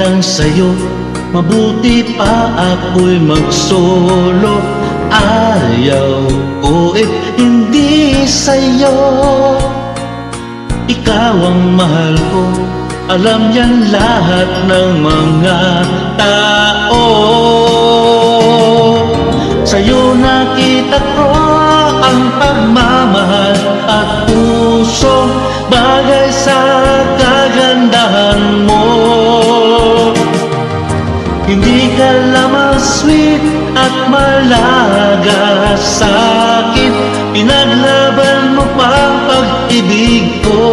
lang sa'yo, mabuti pa ako'y magsolo. Ayaw ko hindi sa'yo. Ikaw ang mahal ko, alam yan lahat ng mga tao. Sa'yo nakita ko ang pagmamahal at puso, bagay sa kagandahan mo. Hindi ka lamang sweet at malaga sa'kin, pinaglaban mo pang pag-ibig ko.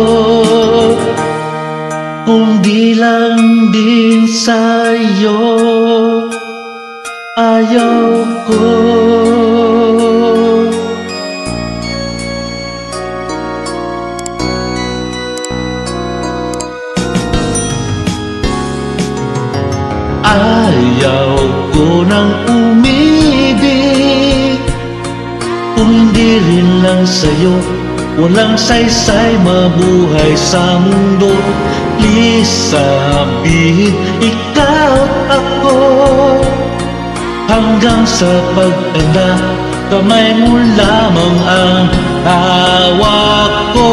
Kung di lang din sa'yo, ayaw ko. Ayaw ko nang umibig kung hindi rin lang sa'yo. Walang saysay mabuhay sa mundo. Please sabihin ikaw at ako, hanggang sa pagtanda, kamay mo lamang ang hawak ko.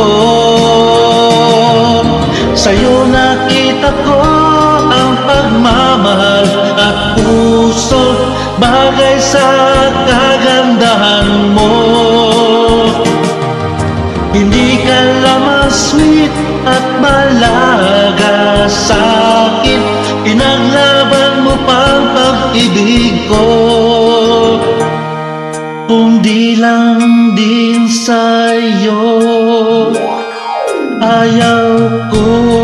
Sa'yo nakita ko ang pagmamahal at puso, bagay sa kagandahan mo. Hindi ka lamang sweet at malaga sa'kin, pinaglaban mo pang pag-ibig ko. Kung di lang din sa'yo, ayaw ko.